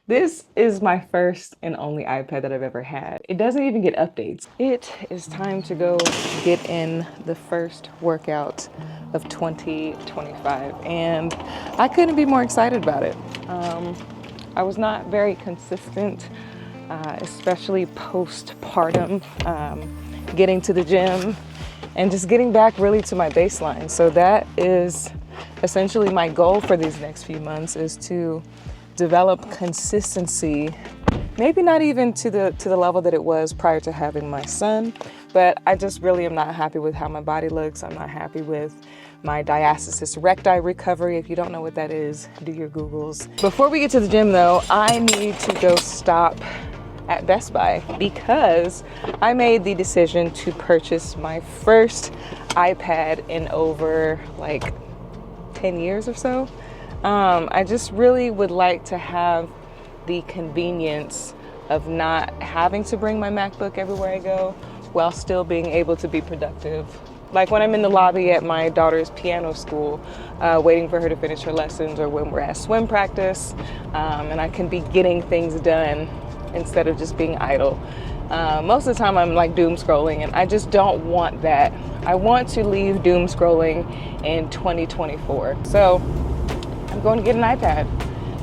This is my first and only iPad that I've ever had. It doesn't even get updates. It is time to go get in the first workout of 2025, and I couldn't be more excited about it. I was not very consistent, especially postpartum, getting to the gym and just getting back really to my baseline. So that is essentially my goal for these next few months, is to develop consistency, maybe not even to the level that it was prior to having my son, but I just really am not happy with how my body looks. I'm not happy with my diastasis recti recovery. If you don't know what that is, do your Googles. Before we get to the gym though, I need to go stop at Best Buy because I made the decision to purchase my first iPad in over like 10 years or so. I just really would like to have the convenience of not having to bring my MacBook everywhere I go while still being able to be productive. Like when I'm in the lobby at my daughter's piano school, waiting for her to finish her lessons, or when we're at swim practice, and I can be getting things done instead of just being idle. Most of the time I'm like doom scrolling, and I just don't want that. I want to leave doom scrolling in 2024. So I'm going to get an iPad.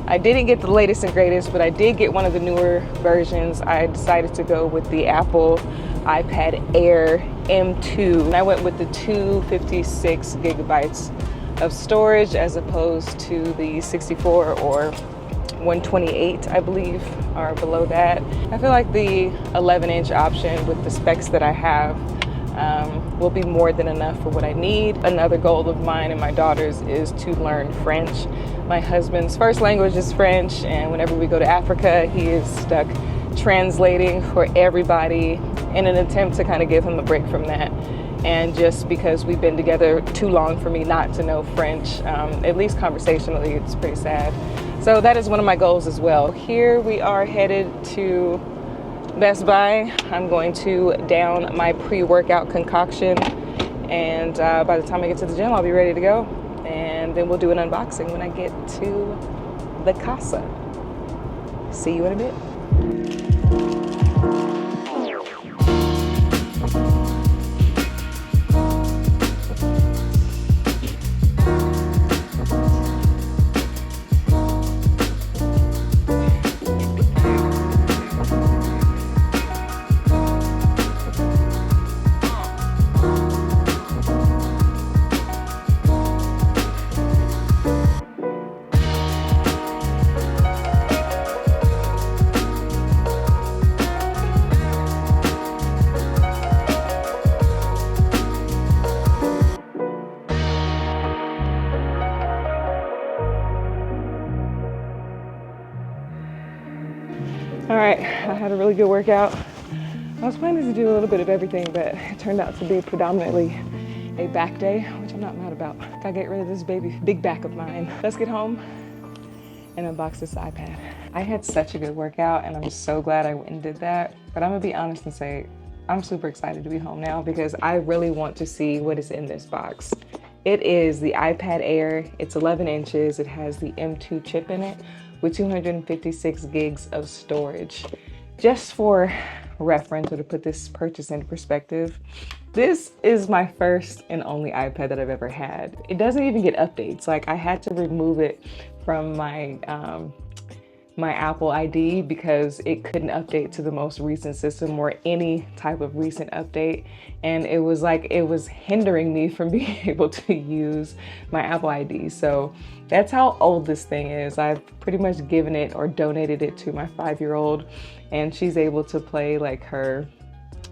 I didn't get the latest and greatest, but I did get one of the newer versions. I decided to go with the Apple iPad Air M2. And I went with the 256 gigabytes of storage as opposed to the 64 or 128, I believe, or below that. I feel like the 11-inch option with the specs that I have will be more than enough for what I need. Another goal of mine and my daughter's is to learn French. My husband's first language is French, and whenever we go to Africa, he is stuck translating for everybody in an attempt to kind of give him a break from that. And just because we've been together too long for me not to know French, at least conversationally, it's pretty sad. So that is one of my goals as well. Here we are headed to Best Buy. I'm going to down my pre-workout concoction, and by the time I get to the gym, I'll be ready to go. And then we'll do an unboxing when I get to the casa. See you in a bit. All right, I had a really good workout. I was planning to do a little bit of everything, but it turned out to be predominantly a back day, which I'm not mad about. Gotta get rid of this big back of mine. Let's get home and unbox this iPad. I had such a good workout, and I'm so glad I went and did that. But I'm gonna be honest and say, I'm super excited to be home now because I really want to see what is in this box. It is the iPad Air. It's 11 inches. It has the M2 chip in it with 256 gigs of storage. Just for reference, or to put this purchase into perspective, this is my first and only iPad that I've ever had. It doesn't even get updates. Like, I had to remove it from my my Apple ID because it couldn't update to the most recent system or any type of recent update. And it was like, it was hindering me from being able to use my Apple ID. So that's how old this thing is. I've pretty much given it or donated it to my 5-year-old, and she's able to play like her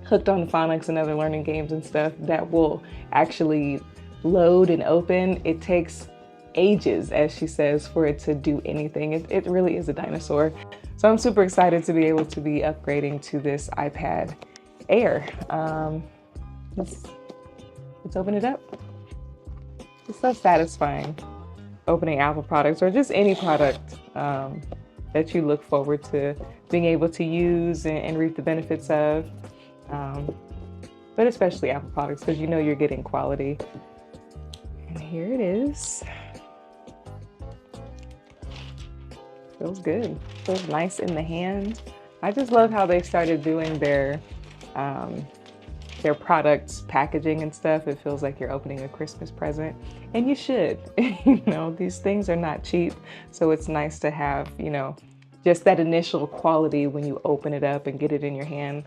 Hooked on Phonics and other learning games and stuff that will actually load and open. It takes ages, as she says, for it to do anything. It really is a dinosaur. So I'm super excited to be able to be upgrading to this iPad Air. Let's open it up. It's so satisfying opening Apple products, or just any product that you look forward to being able to use and reap the benefits of. But especially Apple products, because you know you're getting quality. And here it is. Feels good. Feels nice in the hand. I just love how they started doing um, their products packaging and stuff. It feels like you're opening a Christmas present, and you should. You know, these things are not cheap, so it's nice to have, you know, just that initial quality when you open it up and get it in your hand.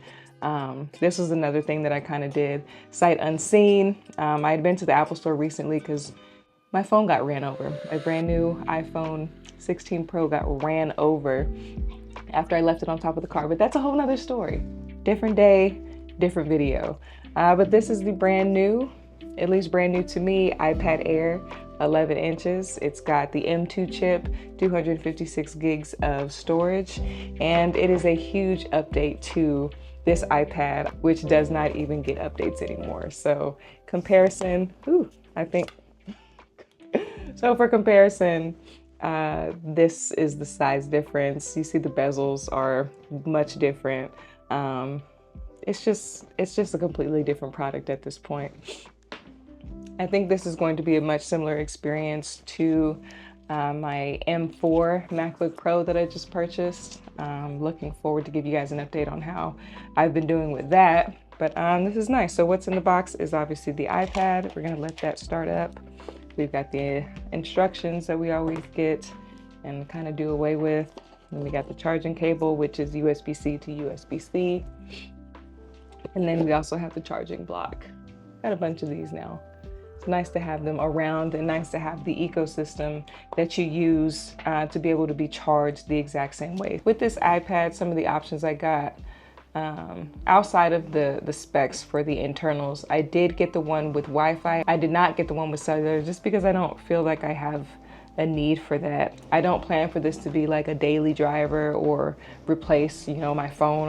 This was another thing that I kind of did sight unseen. I had been to the Apple store recently because my phone got ran over. My brand new iPhone 16 Pro got ran over after I left it on top of the car, but that's a whole nother story. Different day, different video. But this is the brand new, at least brand new to me, iPad Air, 11 inches. It's got the M2 chip, 256 gigs of storage, and it is a huge update to this iPad, which does not even get updates anymore. So comparison, I think, so for comparison, this is the size difference. You see the bezels are much different. It's just a completely different product at this point. I think this is going to be a much similar experience to my M4 MacBook Pro that I just purchased. Looking forward to give you guys an update on how I've been doing with that. But this is nice. So what's in the box is obviously the iPad. We're gonna let that start up. We've got the instructions that we always get and kind of do away with. And we got the charging cable, which is USB-C to USB-C. And then we also have the charging block. Got a bunch of these now. It's nice to have them around and nice to have the ecosystem that you use to be able to be charged the exact same way. With this iPad, some of the options I got, outside of the specs for the internals, I did get the one with Wi-Fi. I did not get the one with cellular just because I don't feel like I have a need for that. I don't plan for this to be like a daily driver or replace, you know, my phone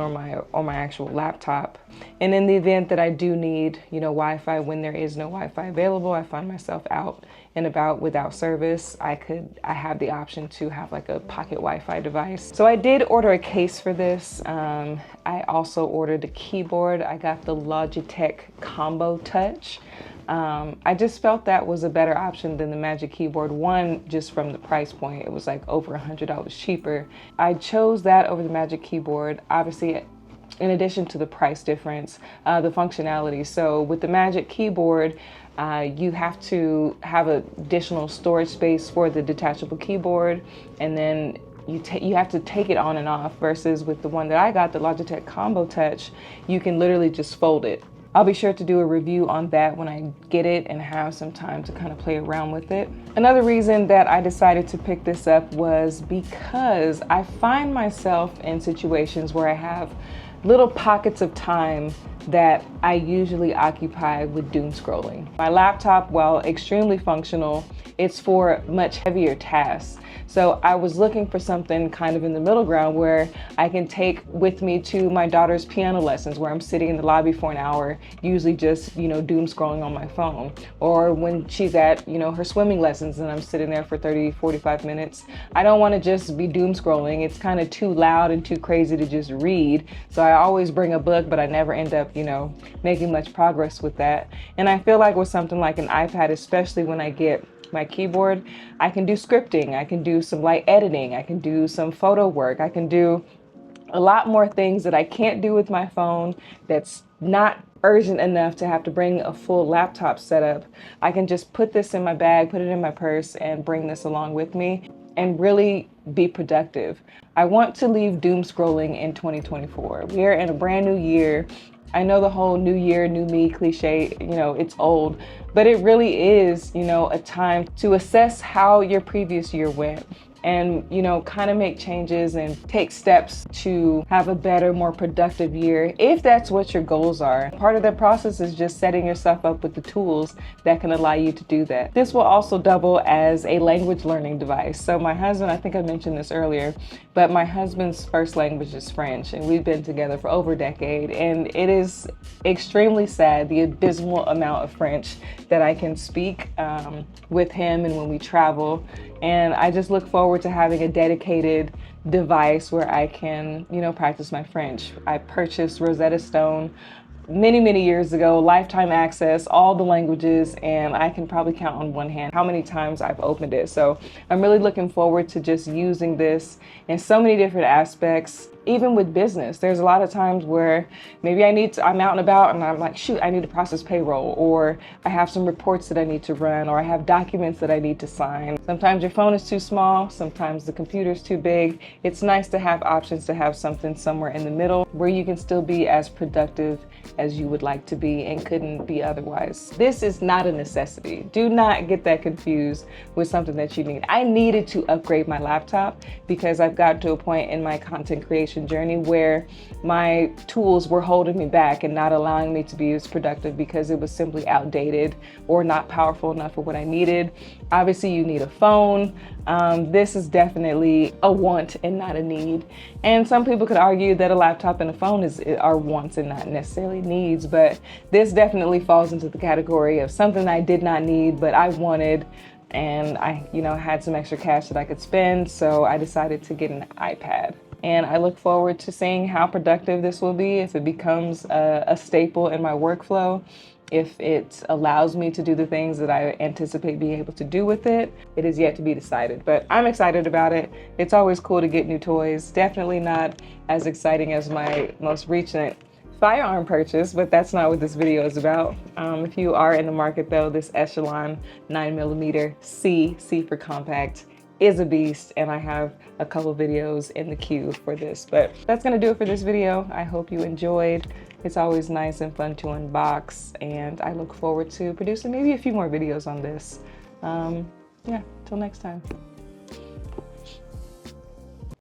or my actual laptop. And in the event that I do need, you know, Wi-Fi, when there is no Wi-Fi available, I find myself out and about without service, I have the option to have like a pocket Wi-Fi device. So I did order a case for this. I also ordered a keyboard. I got the Logitech Combo Touch. I just felt that was a better option than the Magic Keyboard. One, just from the price point, it was like over $100 cheaper. I chose that over the Magic Keyboard, obviously, in addition to the price difference, the functionality. So with the Magic Keyboard, you have to have additional storage space for the detachable keyboard, and then you have to take it on and off, versus with the one that I got, the Logitech Combo Touch, you can literally just fold it. I'll be sure to do a review on that when I get it and have some time to kind of play around with it. Another reason that I decided to pick this up was because I find myself in situations where I have little pockets of time that I usually occupy with doom scrolling. My laptop, while extremely functional, it's for much heavier tasks. So I was looking for something kind of in the middle ground where I can take with me to my daughter's piano lessons, where I'm sitting in the lobby for an hour, usually just, you know, doom scrolling on my phone. Or when she's at, you know, her swimming lessons and I'm sitting there for 30, 45 minutes. I don't want to just be doom scrolling. It's kind of too loud and too crazy to just read. So I always bring a book, but I never end up, you know, making much progress with that. And I feel like with something like an iPad, especially when I get my keyboard, I can do scripting, I can do some light editing, I can do some photo work, I can do a lot more things that I can't do with my phone that's not urgent enough to have to bring a full laptop setup. I can just put this in my bag, put it in my purse, and bring this along with me and really be productive. I want to leave doom scrolling in 2024. We are in a brand new year. I know the whole new year, new me cliche, you know, it's old, but it really is, you know, a time to assess how your previous year went and, you know, kind of make changes and take steps to have a better, more productive year, if that's what your goals are. Part of that process is just setting yourself up with the tools that can allow you to do that. This will also double as a language learning device. So my husband, I think I mentioned this earlier, but my husband's first language is French, and we've been together for over a decade, and it is extremely sad, the abysmal amount of French that I can speak with him and when we travel. And I just look forward to having a dedicated device where I can, you know, practice my French. I purchased Rosetta Stone many years ago, lifetime access, all the languages, and I can probably count on one hand how many times I've opened it. So I'm really looking forward to just using this in so many different aspects. Even with business, there's a lot of times where maybe I'm out and about and I'm like, shoot, I need to process payroll, or I have some reports that I need to run, or I have documents that I need to sign. Sometimes your phone is too small, sometimes the computer's too big. It's nice to have options, to have something somewhere in the middle where you can still be as productive as you would like to be and couldn't be otherwise. This is not a necessity. Do not get that confused with something that you need. I needed to upgrade my laptop because I've got to a point in my content creation journey where my tools were holding me back and not allowing me to be as productive because it was simply outdated or not powerful enough for what I needed. Obviously, you need a phone. This is definitely a want and not a need. And some people could argue that a laptop and a phone are wants and not necessarily needs, but this definitely falls into the category of something I did not need, but I wanted, and I, had some extra cash that I could spend, so I decided to get an iPad. And I look forward to seeing how productive this will be, if it becomes a staple in my workflow, if it allows me to do the things that I anticipate being able to do with it. It is yet to be decided, but I'm excited about it. It's always cool to get new toys. Definitely not as exciting as my most recent firearm purchase, but that's not what this video is about. If you are in the market though, this Echelon 9mm C for compact is a beast, and I have a couple videos in the queue for this. But that's gonna do it for this video. I hope you enjoyed. It's always nice and fun to unbox, and I look forward to producing maybe a few more videos on this. Yeah, till next time.